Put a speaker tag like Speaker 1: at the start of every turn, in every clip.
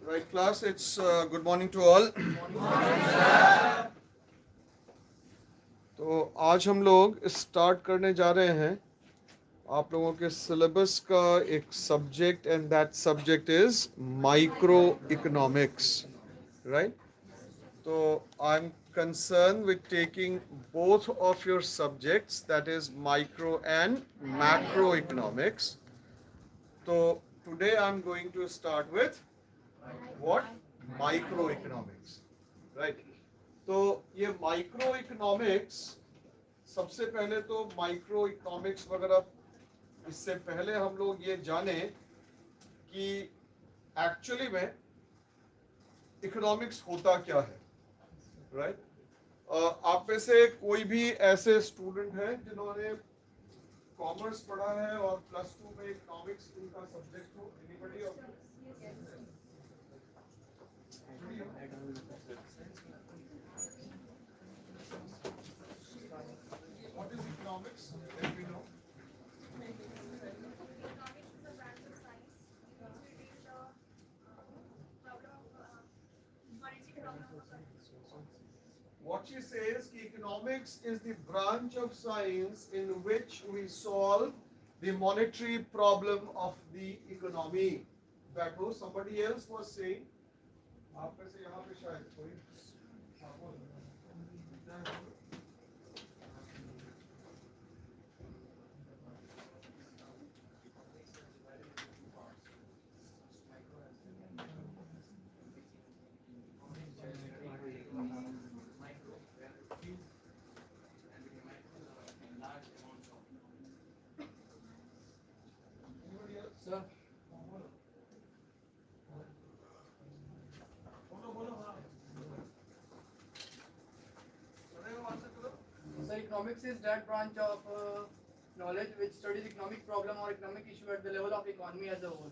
Speaker 1: Right, class, it's good morning to all. तो आज हम लोग स्टार्ट करने जा रहे हैं आप लोगों के सिलेबस का एक subject and that subject is micro economics, right? तो I am concerned with taking both of your subjects, that is micro and macroeconomics. So today I'm going to start with what? Microeconomics, right? तो ये micro economics, सबसे पहले तो micro economics वगैरह, इससे पहले हम लोग ये जाने कि एक्चुअली में इकोनॉमिक्स होता क्या है, राइट? आप में से कोई भी ऐसे स्टूडेंट हैं जिन्होंने कॉमर्स पढ़ा है और +2 में इकोनॉमिक्स उनका सब्जेक्ट हो? Anybody of you? What is economics? Let me know. What she says, economics is the branch of science in which we solve the monetary problem of the economy. That was somebody else was saying. आप में से यहाँ पे शायद कोई
Speaker 2: Economics is that branch of knowledge which studies economic problem or economic issue at the level of economy as a whole.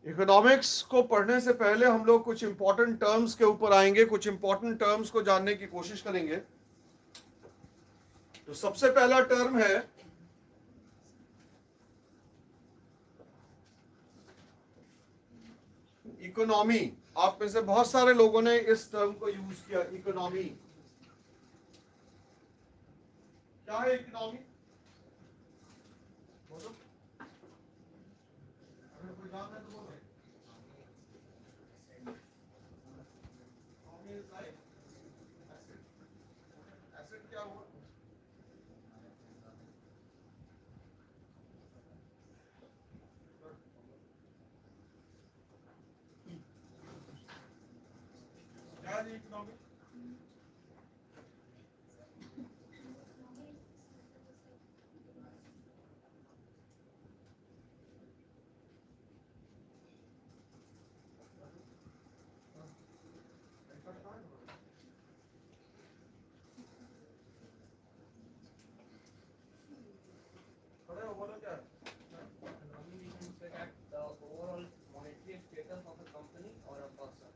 Speaker 1: Economics को पढ़ने से पहले हम लोग कुछ इंपॉर्टेंट टर्म्स के ऊपर आएंगे, कुछ इंपॉर्टेंट टर्म्स को जानने की कोशिश करेंगे। तो सबसे पहला टर्म है इकोनॉमी। आप में से बहुत सारे लोगों ने इस टर्म को यूज किया, इकोनॉमी। क्या है इकोनॉमी? बोलो, अगर कोई जान है तो बोलो। Economy is like asset. Asset क्या हुआ? क्या है इकोनॉमी? खड़े हो, बोलो क्या है?
Speaker 3: Economy means that the overall monetary status of a company or a person.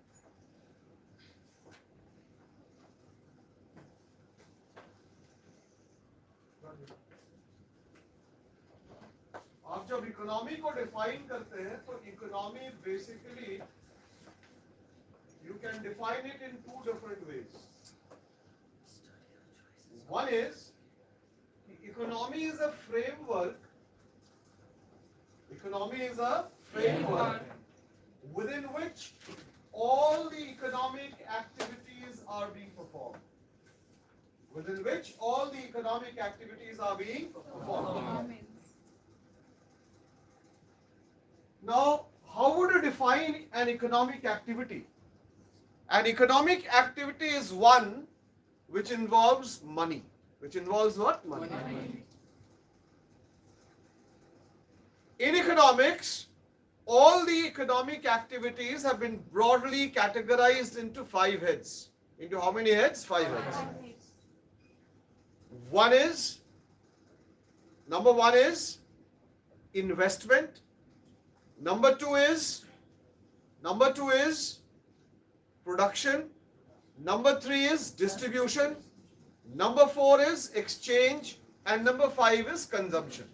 Speaker 1: आप जब इकोनॉमी को डिफाइन करते हैं तो economy basically you can define it in two different ways. One is economy is a framework. Economy is a framework within which all the economic activities are being performed. Within which all the economic activities are being performed. Now, how would you define an economic activity? An economic activity is one which involves money. Which involves what? Money. In economics, all the economic activities have been broadly categorized into 5 heads. Into how many heads? 5 heads. Number one is investment. Number two is production. Number 3 is distribution. Number 4 is exchange. And number 5 is consumption.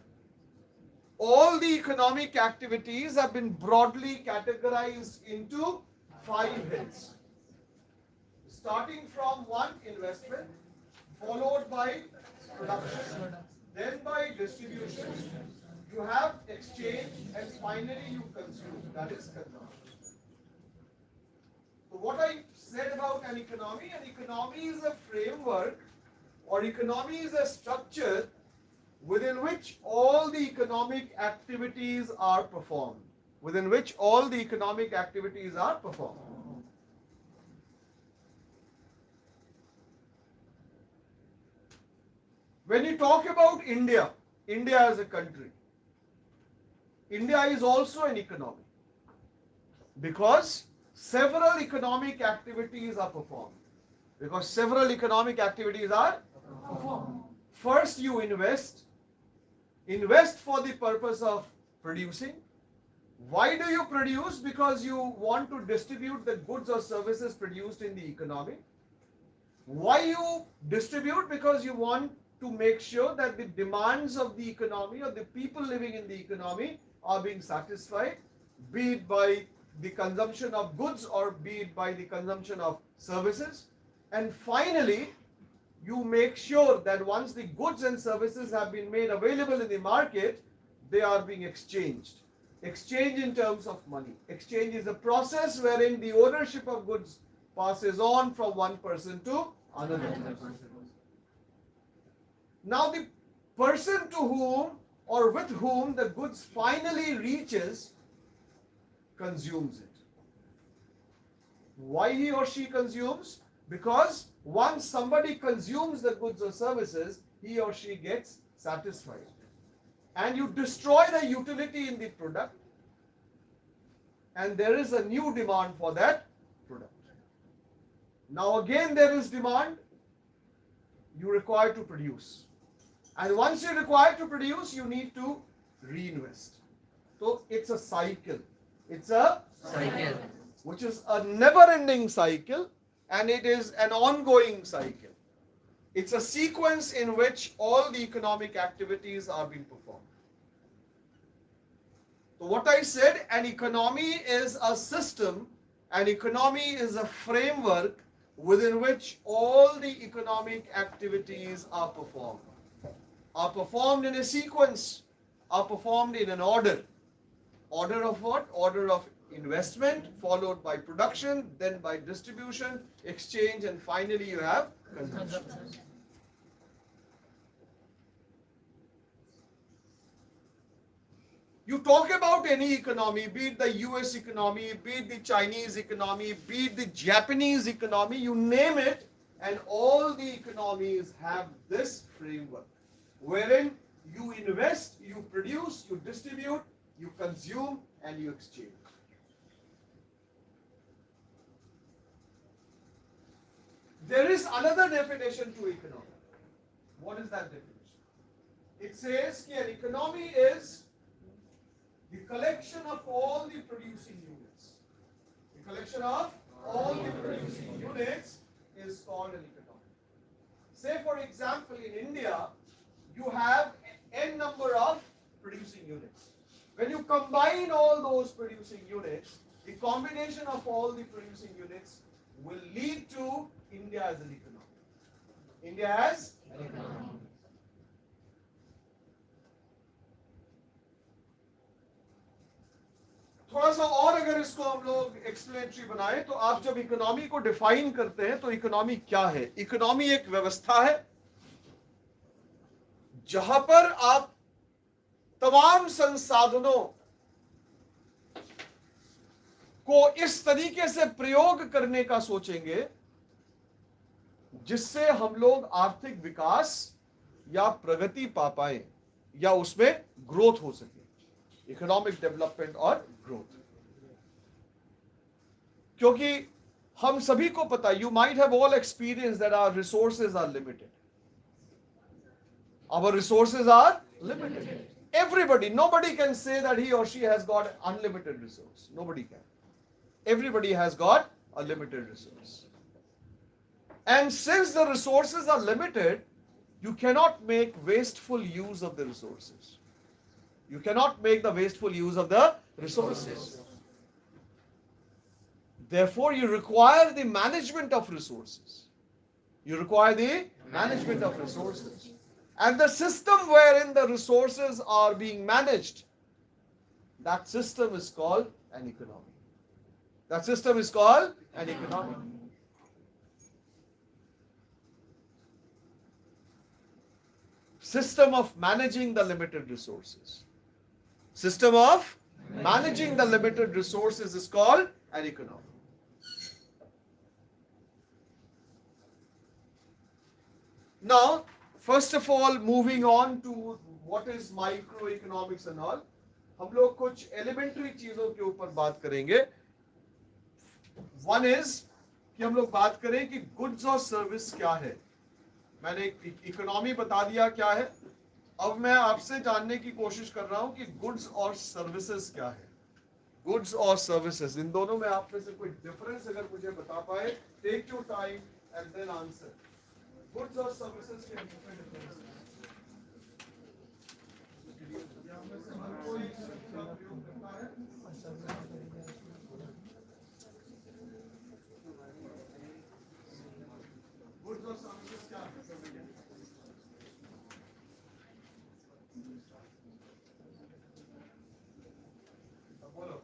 Speaker 1: All the economic activities have been broadly categorized into 5 heads. Starting from 1, investment, followed by production, then by distribution, you have exchange, and finally you consume. That is consumption. So what I said about an economy is a framework, or economy is a structure within which all the economic activities are performed. Within which all the economic activities are performed. When you talk about India as a country, India is also an economy because several economic activities are performed. First, you invest for the purpose of producing. Why do you produce? Because you want to distribute the goods or services produced in the economy. Why you distribute? Because you want to make sure that the demands of the economy or the people living in the economy are being satisfied, be it by the consumption of goods or be it by the consumption of services. And finally, you make sure that once the goods and services have been made available in the market, they are being exchanged. Exchange in terms of money. Exchange is a process wherein the ownership of goods passes on from one person to another. Now the person to whom or with whom the goods finally reaches consumes it. Why he or she consumes? Because once somebody consumes the goods or services, he or she gets satisfied. And you destroy the utility in the product, and there is a new demand for that product. Now again there is demand, you require to produce. And once you require to produce, you need to reinvest. So it's a cycle. It's a
Speaker 3: cycle.
Speaker 1: which is a never-ending cycle, and it is an ongoing cycle. It's a sequence in which all the economic activities are being performed. So what I said, an economy is a system, an economy is a framework within which all the economic activities are performed in a sequence, are performed in an order. Order of what? Order of investment, followed by production, then by distribution, exchange, and finally you have consumption. You talk about any economy, be it the US economy, be it the Chinese economy, be it the Japanese economy, you name it, and all the economies have this framework wherein you invest, you produce, you distribute, you consume, and you exchange. There is another definition to economy. What is that definition? It says that an economy is the collection of all the producing units. The collection of all the producing units is called an economy. Say for example, in India, you have n number of producing units. When you combine all those producing units, the combination of all the producing units will lead to India as an economy. India as an economy. थोड़ा सा और अगर इसको हम लोग explanatory बनाए तो आप जब इकोनॉमी को डिफाइन करते हैं तो इकोनॉमी क्या है? इकोनॉमी एक व्यवस्था है जहां पर आप तमाम संसाधनों को इस तरीके से प्रयोग करने का सोचेंगे जिससे हम लोग आर्थिक विकास या प्रगति पा पाए या उसमें ग्रोथ हो सके, इकोनॉमिक डेवलपमेंट और ग्रोथ. क्योंकि हम सभी को पता, you might have all experience that our resources are limited. Our resources are limited. Everybody, nobody can say that he or she has got unlimited resource. Nobody can. Everybody has got a limited resource. And since the resources are limited, you cannot make wasteful use of the resources. You cannot make the wasteful use of the resources. Therefore, you require the management of resources. You require the management of resources. And the system wherein the resources are being managed, that system is called an economy. That system is called an economy. System of managing the limited resources. System of managing the limited resources is called an economy. Now, first of all, moving on to what is microeconomics and all, हम लोग कुछ elementary चीजों के ऊपर बात करेंगे. One is कि हम लोग बात करें कि goods और service क्या है. मैंने इकोनॉमी बता दिया क्या है. अब मैं आपसे जानने की कोशिश कर रहा हूं कि गुड्स और सर्विसेज क्या है. गुड्स और सर्विसेज, इन दोनों में आप में से कोई डिफरेंस अगर मुझे बता पाए, take your time and then answer. Goods और सर्विसेज के बीच में डिफरेंस है. कोई शब्द का प्रयोग करता है. गुड्स और सर्विसेज क्या है? बोलो.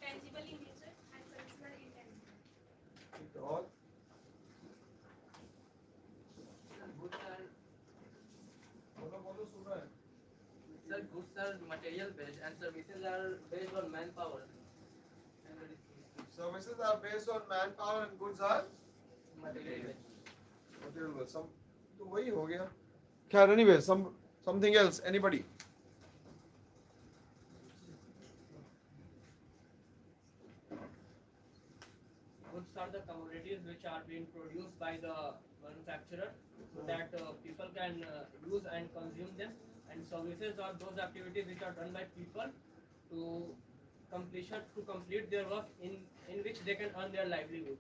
Speaker 4: Tangible in nature and services are intangible.
Speaker 1: ठीक है. और बोलो सुन रहा है.
Speaker 3: Sir, goods are material based and services are based on manpower.
Speaker 1: Services are based on manpower and goods are
Speaker 3: Material based.
Speaker 1: material based. Some तो वही हो गया. खैर, anyway, something else. Anybody?
Speaker 3: Goods are the commodities which are being produced by the manufacturer so that people can use and consume them. And services are those activities which are done by people to complete their work in which they can earn their livelihood.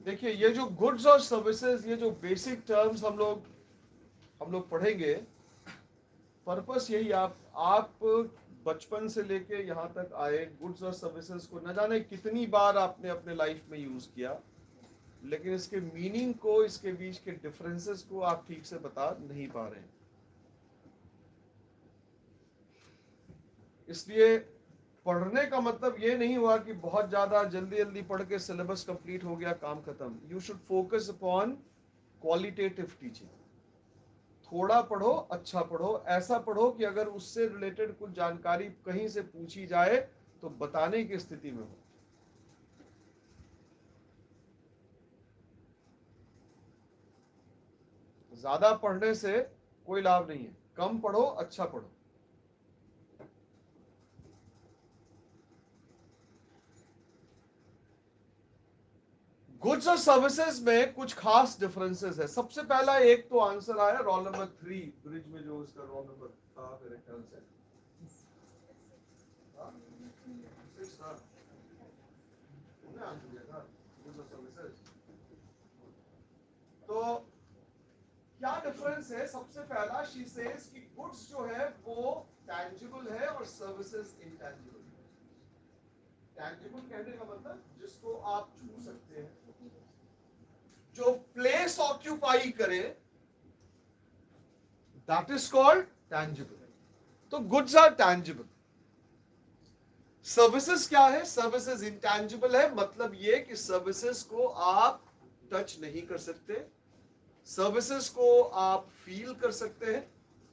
Speaker 1: देखिए ये जो goods और services, ये जो basic terms हम लोग पढ़ेंगे, purpose यही, आप बचपन से लेके यहाँ तक आए, गुड्स और सर्विसेज को न जाने कितनी बार आपने अपने लाइफ में यूज किया, लेकिन इसके मीनिंग को, इसके बीच के डिफरेंसेस को आप ठीक से बता नहीं पा रहे हैं। इसलिए पढ़ने का मतलब ये नहीं हुआ कि बहुत ज्यादा जल्दी जल्दी पढ़ के सिलेबस कंप्लीट हो गया, काम खत्म। You should focus upon qualitative teaching. थोड़ा पढ़ो, अच्छा पढ़ो, ऐसा पढ़ो कि अगर उससे रिलेटेड कुछ जानकारी कहीं से पूछी जाए तो बताने की स्थिति में हो। ज्यादा पढ़ने से कोई लाभ नहीं है, कम पढ़ो, अच्छा पढ़ो। गुड्स और सर्विसेज में कुछ खास डिफरेंसेस है। सबसे पहला एक तो आंसर आया रोल नंबर 3 ब्रिज में, जो उसका रोल नंबर था मेरे ख्याल से, तुमने आंसर दिया था गुड्स और सर्विसेज। तो क्या डिफरेंस है? सबसे पहला, शी सेज कि गुड्स जो है वो टैंजिबल है और सर्विसेज इंटैंजिबल। टैंजिबल कहने का मतलब जिसको आप छू सकते हैं, जो प्लेस ऑक्यूपाई करे, दैट इज कॉल्ड टैंजिबल। तो गुड्स आर टैंजिबल। सर्विसेज क्या है? सर्विसेज इंटैंजिबल है। मतलब ये कि सर्विसेज को आप टच नहीं कर सकते, सर्विसेज को आप फील कर सकते हैं,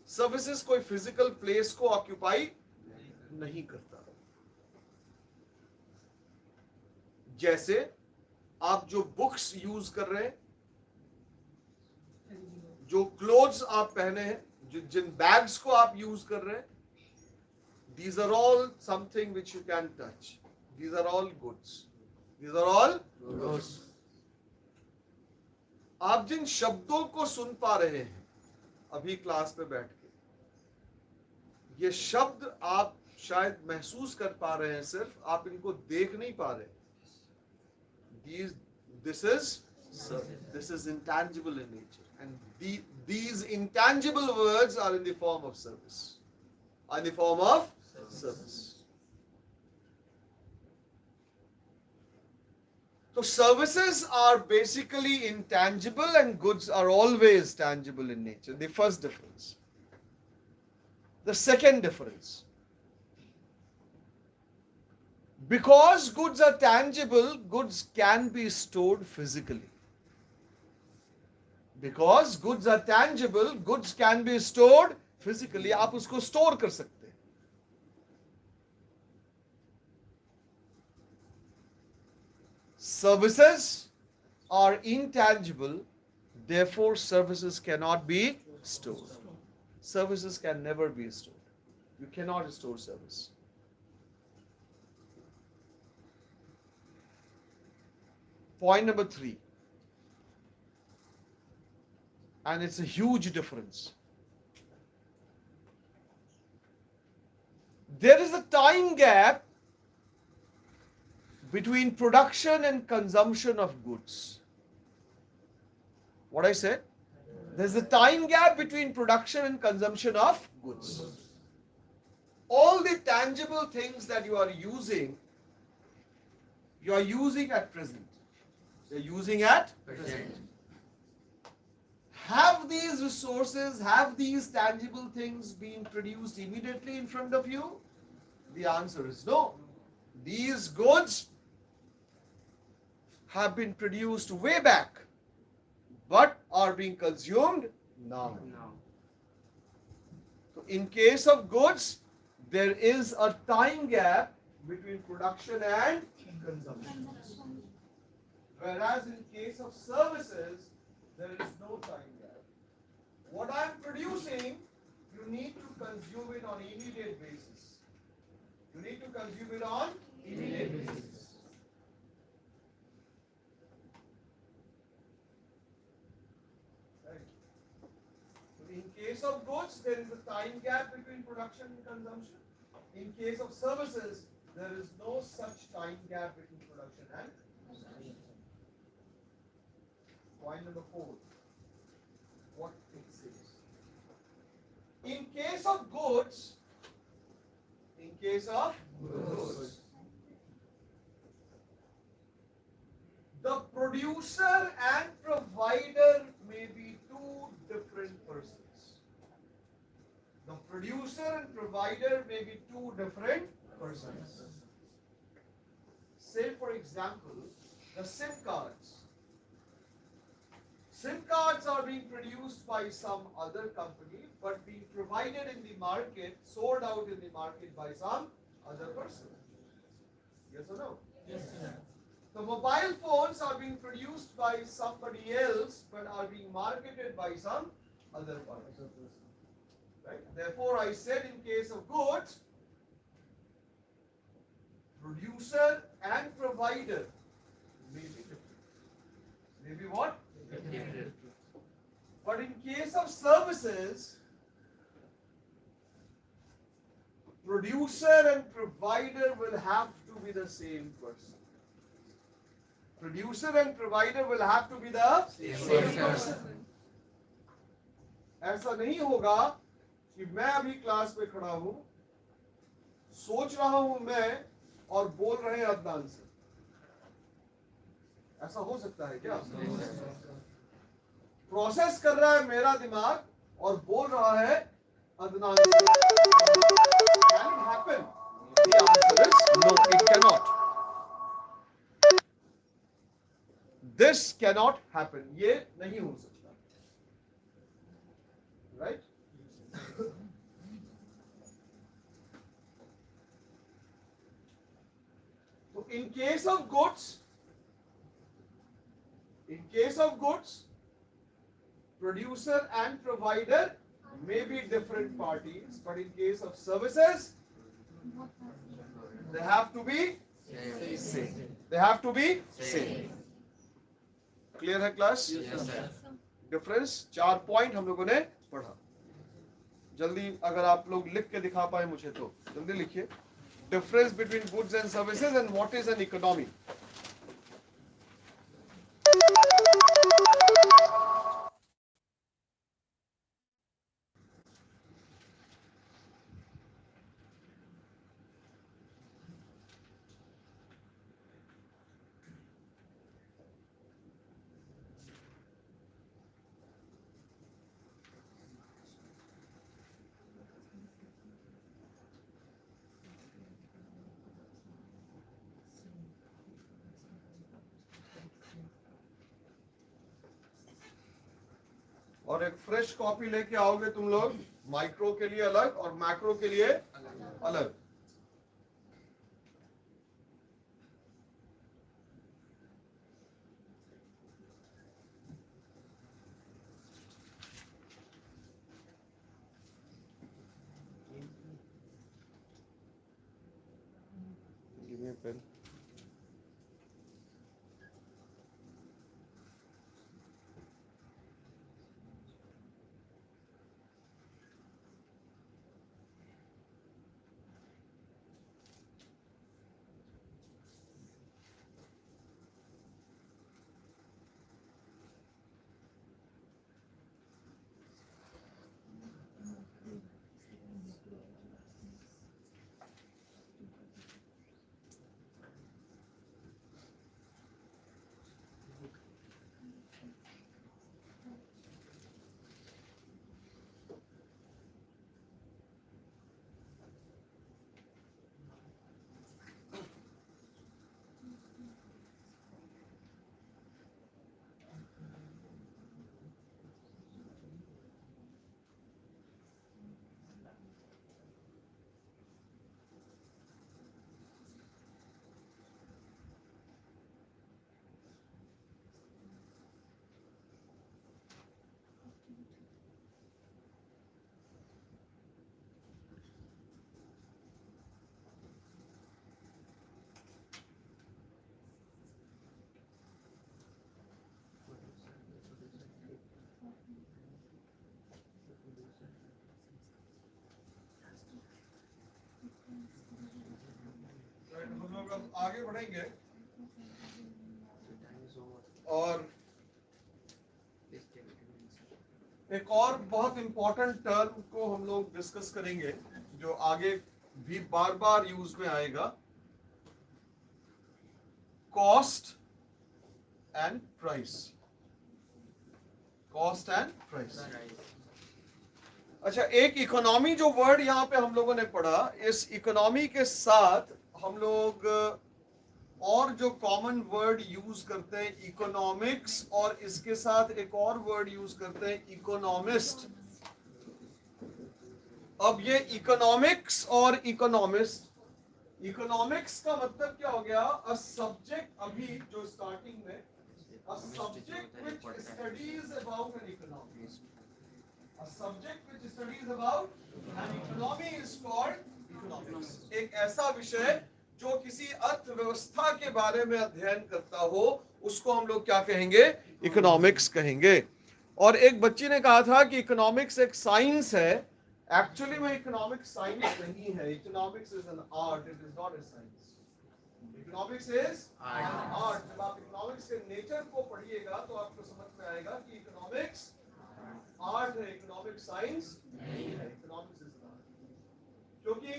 Speaker 1: सर्विसेज कोई फिजिकल प्लेस को ऑक्यूपाई नहीं करता। जैसे आप जो बुक्स यूज कर रहे हैं, जो क्लोथ्स आप पहने हैं, जिन बैग्स को आप यूज कर रहे हैं, these are all something which you can touch. These are all goods. These are all goods. आप जिन शब्दों को सुन पा रहे हैं अभी क्लास पे बैठ के, ये शब्द आप शायद महसूस कर पा रहे हैं, सिर्फ आप इनको देख नहीं पा रहे। This is intangible in nature, and these intangible words are in the form of service. In the form of service. So services are basically intangible and goods are always tangible in nature. The first difference. The second difference. Because goods are tangible, goods can be stored physically. Because goods are tangible, goods can be stored physically. आप उसको store कर सकते हैं। Services are intangible, therefore services cannot be stored. Services can never be stored. You cannot store service. Point number 3, and it's a huge difference. There is a time gap between production and consumption of goods. What I said? There's a time gap between production and consumption of goods. All the tangible things that you are using at present. You're using at present. Have these resources, have these tangible things been produced immediately in front of you? The answer is no. These goods have been produced way back, but are being consumed now. So in case of goods, there is a time gap between production and consumption. Whereas in case of services, there is no time gap. What I am producing, you need to consume it on immediate basis. You need to consume it on immediate basis. Right. In case of goods, there is a time gap between production and consumption. In case of services, there is no such time gap between production and consumption. Point number 4. What it says. In case of goods, the producer and provider may be two different persons. The producer and provider may be two different persons. Say for example, the SIM cards. SIM cards are being produced by some other company but being provided in the market, sold out in the market by some other person. Yes or no?
Speaker 3: Yes, sir.
Speaker 1: The mobile phones are being produced by somebody else but are being marketed by some other person. Right? Therefore, I said in case of goods, producer and provider may be different. Maybe what?
Speaker 3: Different.
Speaker 1: But in case of services, producer and provider will have to be the same person. Producer and provider will have to be the same person. ऐसा नहीं होगा कि मैं अभी class में खड़ा हूं, सोच रहा हूं मैं और बोल रहे हैं अदनान से. ऐसा हो सकता है क्या? प्रोसेस कर रहा है मेरा दिमाग और बोल रहा है अदनान से. Can it happen? The answer is no, it cannot. This cannot happen. ये नहीं हो सकता. Right? So in case of goods, producer and provider may be different parties, but in case of services, they have to be same. They have to be same. Clear है class?
Speaker 3: Yes, sir.
Speaker 1: Difference 4 point हम लोगों ने पढ़ा. जल्दी अगर आप लोग लिख के दिखा पाए मुझे तो जल्दी लिखिए. Difference between goods and services and what is an economy. और एक फ्रेश कॉपी लेके आओगे तुम लोग, माइक्रो के लिए अलग और मैक्रो के लिए अलग. Give me a pen. आगे बढ़ेंगे और एक और बहुत इंपॉर्टेंट टर्म को हम लोग डिस्कस करेंगे जो आगे भी बार बार यूज में आएगा, cost and price. Cost and price. अच्छा, एक इकोनॉमी जो वर्ड यहाँ पे हम लोगों ने पढ़ा, इस इकोनॉमी के साथ हम लोग और जो कॉमन वर्ड यूज करते हैं इकोनॉमिक्स, और इसके साथ एक और वर्ड यूज करते हैं इकोनॉमिस्ट। अब ये इकोनॉमिक्स और इकोनॉमिस्ट, इकोनॉमिक्स का मतलब क्या हो गया? अ सब्जेक्ट, अभी जो स्टार्टिंग में, a subject which studies about an economy, a subject which studies about an economy is called economics. एक ऐसा विषय जो किसी अर्थव्यवस्था के बारे में अध्ययन करता हो, उसको हम लोग क्या कहेंगे? इकोनॉमिक्स कहेंगे। और एक बच्ची ने कहा था कि इकोनॉमिक्स एक साइंस है। एक्चुअली में इकोनॉमिक्स साइंस नहीं है, economics is an art, it is not a science. Economics is art. जब आप इकोनॉमिक्स के नेचर को पढ़िएगा तो आपको समझ में आएगा कि इकोनॉमिक्स आर्ट है, इकोनॉमिक्स साइंस नहीं है। इकोनॉमिक्स इज एन आर्ट, क्योंकि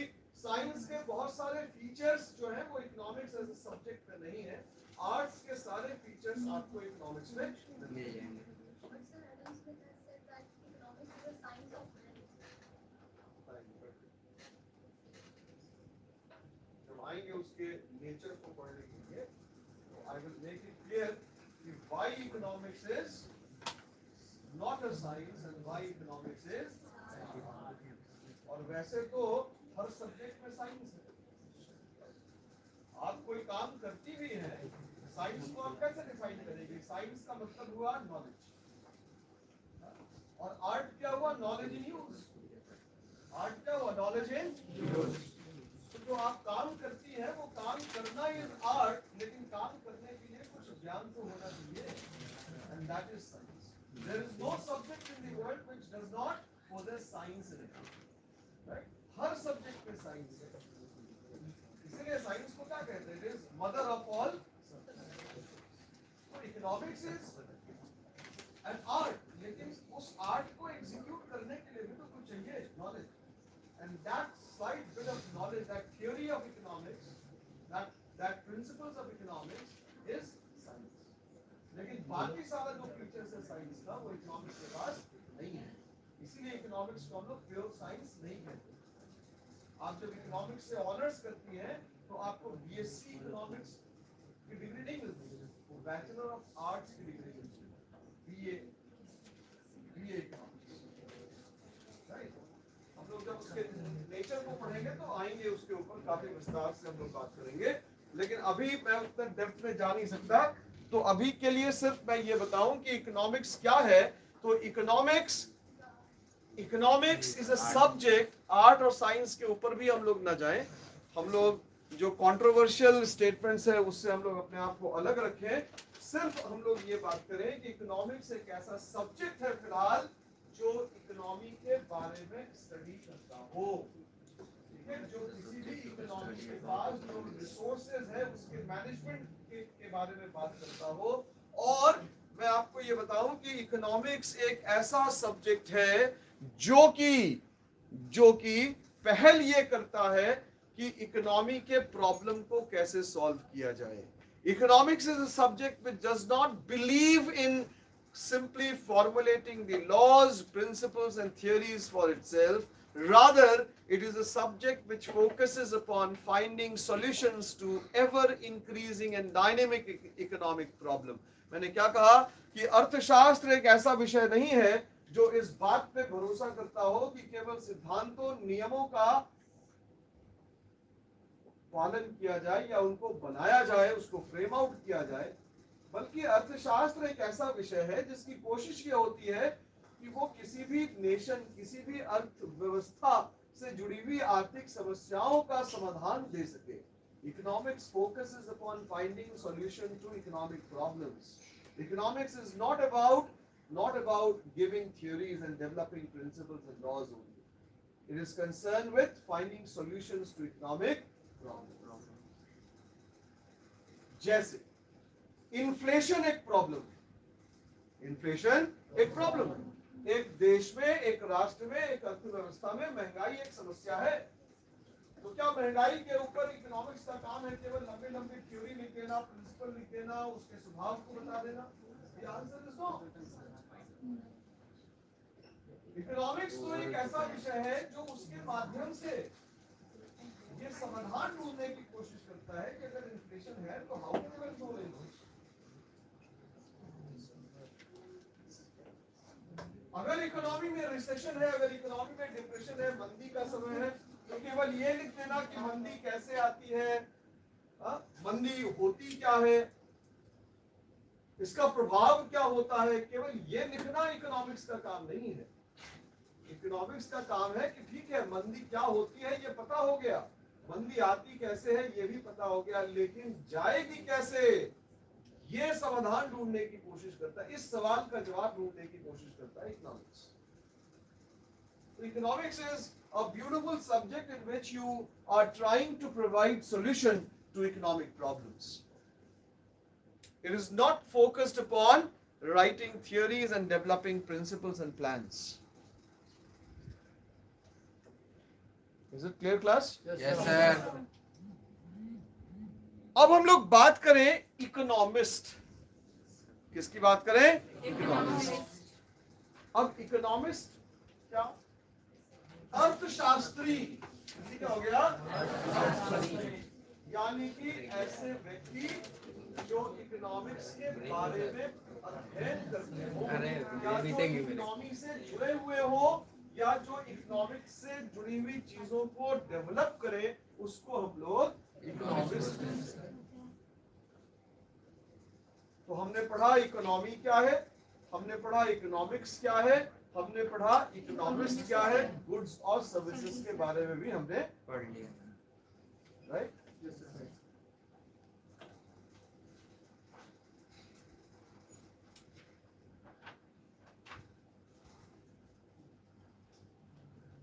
Speaker 1: साइंस के बहुत सारे फीचर्स जो हैं वो इकोनॉमिक्स एज ए सब्जेक्ट में नहीं है। आर्ट्स के सारे फीचर्स आपको इकोनॉमिक्स में मिल जाएंगे। जब आएंगे उसके नेचर को पढ़ने के लिए तो I will make it clear कि why economics is not a science and why economics is. और वैसे तो हर सब्जेक्ट में साइंस है। आप कोई काम करती भी है, साइंस को आप कैसे डिफाइन करेंगे? साइंस का मतलब हुआ नॉलेज, और आर्ट क्या हुआ? Knowledge in use. आर्ट क्या हुआ? Knowledge in use. तो जो आप काम करती है वो काम करना इज आर्ट, लेकिन काम करने के लिए कुछ ज्ञान तो होना चाहिए, and that is science. There is no subject in the world which does not possess science in it, right? हर सब्जेक्ट में साइंस है, इसलिए साइंस को क्या कहते हैं? It is mother of all. तो इकोनॉमिक्स इज एन आर्ट, लेकिन उस आर्ट को एग्जीक्यूट करने के लिए भी तो कुछ चाहिए, knowledge. And that slight bit of knowledge, that theory of economics, that principles of economics is science. लेकिन बाकी सारा जो फीचर्स है साइंस का वो इकोनॉमिक्स के पास नहीं है, इसीलिए इकोनॉमिक्स को हम लोग प्योर साइंस नहीं कहते। आप जब इकोनॉमिक्स से ऑनर्स करती हैं तो आपको बीएससी इकोनॉमिक्स की डिग्री नहीं मिलती, वो बैचलर ऑफ आर्ट्स की डिग्री मिलती है, बीए इकोनॉमिक्स, राइट? हम लोग जब उसके नेचर को पढ़ेंगे तो आएंगे उसके ऊपर काफी विस्तार से हम लोग बात करेंगे, लेकिन अभी मैं उतना डेप्थ में जा नहीं सकता। तो अभी के लिए सिर्फ मैं ये बताऊं कि इकोनॉमिक्स क्या है। तो economics is a subject. Art और साइंस के ऊपर भी हम लोग ना जाएं, हम लोग जो कंट्रोवर्शियल स्टेटमेंट्स है उससे हम लोग अपने आप को अलग रखें। सिर्फ हम लोग ये बात करें कि इकोनॉमिक्स एक ऐसा सब्जेक्ट है फिलहाल जो इकोनॉमी के बारे में स्टडी करता हो, ठीक है? जो किसी भी इकोनॉमी के पास जो रिसोर्सेज है उसके मैनेजमेंट के बारे में बात करता हो। और मैं आपको ये बताऊं कि इकोनॉमिक्स एक ऐसा सब्जेक्ट है जो कि पहल ये करता है कि इकोनॉमी के प्रॉब्लम को कैसे सॉल्व किया जाए। Economics is a subject which does not believe in simply formulating the laws, principles and theories for itself. Rather, it is a subject which focuses upon finding solutions to ever increasing and dynamic economic problem. मैंने क्या कहा कि अर्थशास्त्र एक ऐसा विषय नहीं है जो इस बात पे भरोसा करता हो कि केवल सिद्धांतों, नियमों का पालन किया जाए या उनको बनाया जाए, उसको फ्रेम आउट किया जाए, बल्कि अर्थशास्त्र एक ऐसा विषय है जिसकी कोशिश ये होती है कि वो किसी भी नेशन, किसी भी अर्थव्यवस्था से जुड़ी हुई आर्थिक समस्याओं का समाधान दे सके। Economics focuses upon finding solution to economic problems. Economics is not about giving theories and developing principles and laws only. It is concerned with finding solutions to economic problems. जैसे इन्फ्लेशन एक प्रॉब्लम है, inflation एक problem है। एक देश में, एक राष्ट्र में, एक अर्थव्यवस्था में महंगाई एक समस्या है। तो क्या महंगाई के ऊपर इकोनॉमिक्स का काम है केवल लंबी लंबी थ्योरी लिख देना, प्रिंसिपल लिख देना, उसके स्वभाव को बता देना? The answer is no. Economics तो एक ऐसा विषय है जो उसके माध्यम से ये समाधान ढूंढने की कोशिश करता है कि अगर इन्फ्लेशन है तो how can we control it. अगर इकोनॉमी में रिसेशन है, अगर इकोनॉमी में डिप्रेशन है, मंदी का समय है, तो केवल ये लिख देना कि मंदी कैसे आती है, मंदी होती क्या है, इसका प्रभाव क्या होता है, केवल ये लिखना इकोनॉमिक्स का काम नहीं है। इकोनॉमिक्स का काम है कि ठीक है मंदी क्या होती है ये पता हो गया, मंदी आती कैसे है ये भी पता हो गया, लेकिन जाएगी कैसे ये समाधान ढूंढने की कोशिश करता है, इस सवाल का जवाब ढूंढने की कोशिश करता है इकोनॉमिक्स। तो economics is a beautiful subject in which you are trying to provide solution to economic problems. It is not focused upon writing theories and developing principles and plans. Is it clear, class?
Speaker 5: Yes, sir.
Speaker 1: अब हम लोग बात करें economist. किसकी बात करें? Economist. अब economist क्या? अर्थशास्त्री। क्या हो गया? यानी कि ऐसे व्यक्ति जो इकोनॉमिक्स के बारे में अध्ययन करते हो, या जो इकोनॉमी से जुड़े हुए हो, या जो इकोनॉमिक्स से जुड़ी हुई चीजों को डेवलप करे, उसको हम लोग इकोनॉमिस्ट कहते हैं। तो हमने पढ़ा इकोनॉमी क्या है, हमने पढ़ा इकोनॉमिक्स क्या है, हमने पढ़ा इकोनॉमिस्ट क्या है, गुड्स और सर्विसेज के बारे में भी हमने
Speaker 5: पढ़ लिया,
Speaker 1: राइट?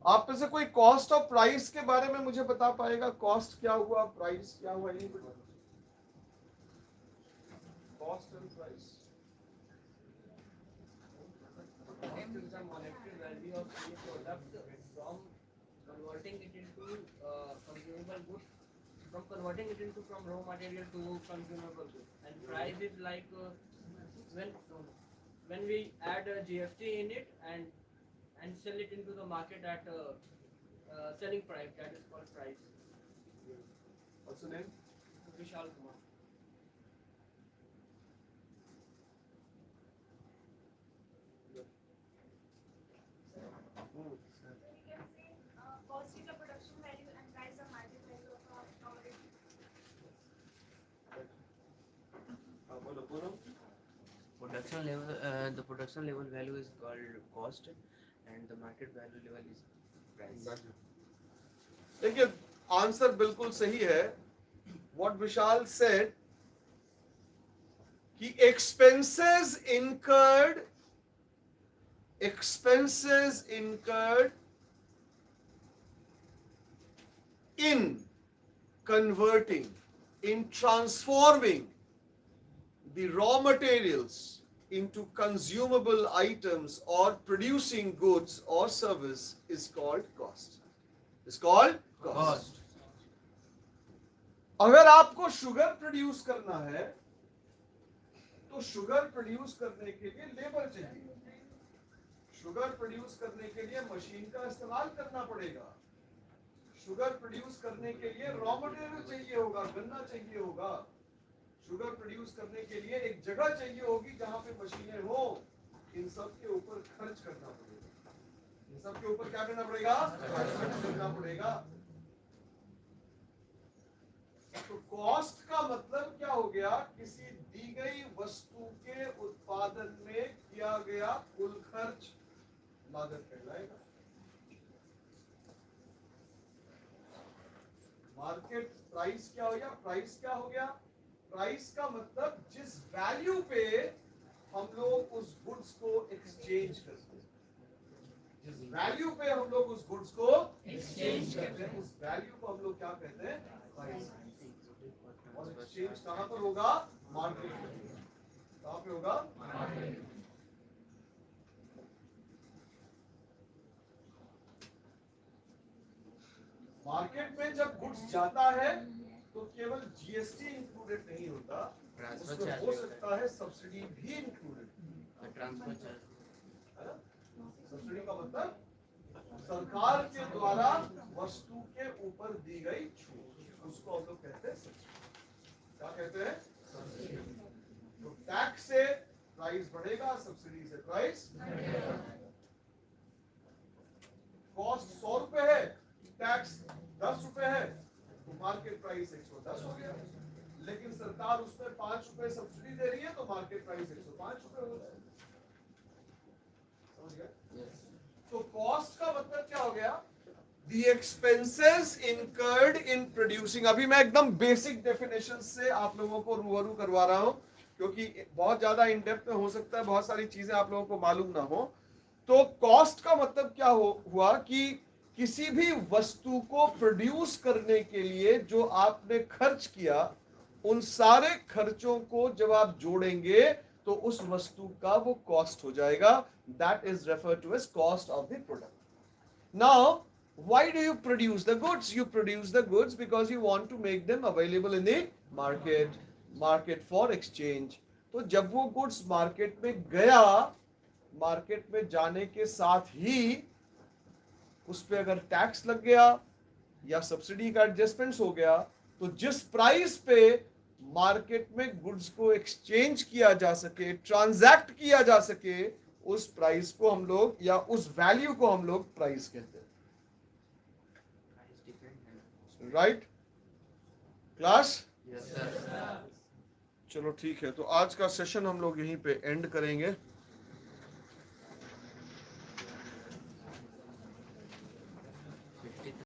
Speaker 1: आप में से कोई कॉस्ट और प्राइस के बारे में मुझे बता पाएगा? कॉस्ट क्या हुआ, प्राइस क्या हुआ? यही cost and price.
Speaker 3: Cost is the monetary value of any product from converting it into consumable goods, from converting it into from raw material to consumable goods. And price is like when we add a GST in it and sell it into the market at selling price, that is called price.
Speaker 1: What's the name?
Speaker 3: Vishal Kumar.
Speaker 4: So we can say cost is the production value and price the market value of our commodity.
Speaker 5: production level. The production level value is called cost, and the market value level is price.
Speaker 1: देखिए answer बिल्कुल सही है। What Vishal said कि expenses incurred in converting, in transforming the raw materials into consumable items or producing goods or service is called cost. Is called cost. अगर आपको sugar produce करना है तो शुगर प्रोड्यूस करने के लिए लेबर चाहिए, शुगर प्रोड्यूस करने के लिए मशीन का इस्तेमाल करना पड़ेगा, शुगर प्रोड्यूस करने के लिए रॉ मटेरियल चाहिए होगा, गन्ना चाहिए होगा, शुगर प्रोड्यूस करने के लिए एक जगह चाहिए होगी जहां पे मशीनें हो। इन सब के ऊपर खर्च करना पड़ेगा, इन सब के ऊपर क्या करना पड़ेगा? खर्च करना पड़ेगा। तो कॉस्ट का मतलब क्या हो गया? किसी दी गई वस्तु के उत्पादन में किया गया कुल खर्च लागत कहलाएगा। मार्केट प्राइस क्या हो गया? प्राइस क्या हो गया? प्राइस का मतलब जिस वैल्यू पे हम लोग उस गुड्स को एक्सचेंज करते हैं, जिस वैल्यू पे हम लोग उस गुड्स को एक्सचेंज करते हैं, उस वैल्यू को हम लोग क्या कहते हैं? प्राइस। और एक्सचेंज कहाँ पर होगा? मार्केट में। कहाँ पे होगा? मार्केट में जब गुड्स जाता है तो केवल जीएसटी इंक्लूडेड नहीं होता,
Speaker 5: ट्रांसफर
Speaker 1: उसमें
Speaker 5: चार्ज
Speaker 1: हो
Speaker 5: भी होता
Speaker 1: सकता है सब्सिडी भी इंक्लूडेड,
Speaker 5: है, ट्रांसफर चार्ज।
Speaker 1: है ना? सब्सिडी का मतलब सरकार के द्वारा वस्तु के ऊपर दी गई छूट, उसको हम लोग कहते हैं सब्सिडी। क्या कहते हैं? सब्सिडी। तो टैक्स से प्राइस बढ़ेगा, सब्सिडी से प्राइस घटेगा। कॉस्ट 100 रुपए है, टैक्स 10 रुपए है, तो मार्केट प्राइस 110 हो गया। लेकिन सरकार उसमें 5 रुपए सब्सिडी दे रही है तो मार्केट प्राइस 105 रुपए हो जाएगा। समझ गए? तो कॉस्ट का मतलब क्या हो गया? The expenses incurred in producing। अभी मैं एकदम बेसिक डेफिनेशन से आप लोगों को रूबरू करवा रहा हूं, क्योंकि बहुत ज्यादा इन डेप्थ में हो सकता है, बहुत सारी चीजें आप लोगों को मालूम ना हो। तो कॉस्ट का मतलब क्या हुआ कि किसी भी वस्तु को प्रोड्यूस करने के लिए जो आपने खर्च किया, उन सारे खर्चों को जब आप जोड़ेंगे तो उस वस्तु का वो कॉस्ट हो जाएगा। That is referred to as cost of the product. Now why do you produce the goods? You produce the goods because you want to make them available in the market for exchange। तो जब वो goods market में गया, market में जाने के साथ ही उस पे अगर टैक्स लग गया या सब्सिडी का एडजस्टमेंट हो गया, तो जिस प्राइस पे मार्केट में गुड्स को एक्सचेंज किया जा सके, ट्रांजैक्ट किया जा सके, उस प्राइस को हम लोग या उस वैल्यू को हम लोग प्राइस कहते हैं। Right class?
Speaker 5: Yes sir.
Speaker 1: चलो ठीक है, तो आज का सेशन हम लोग यहीं पे एंड करेंगे।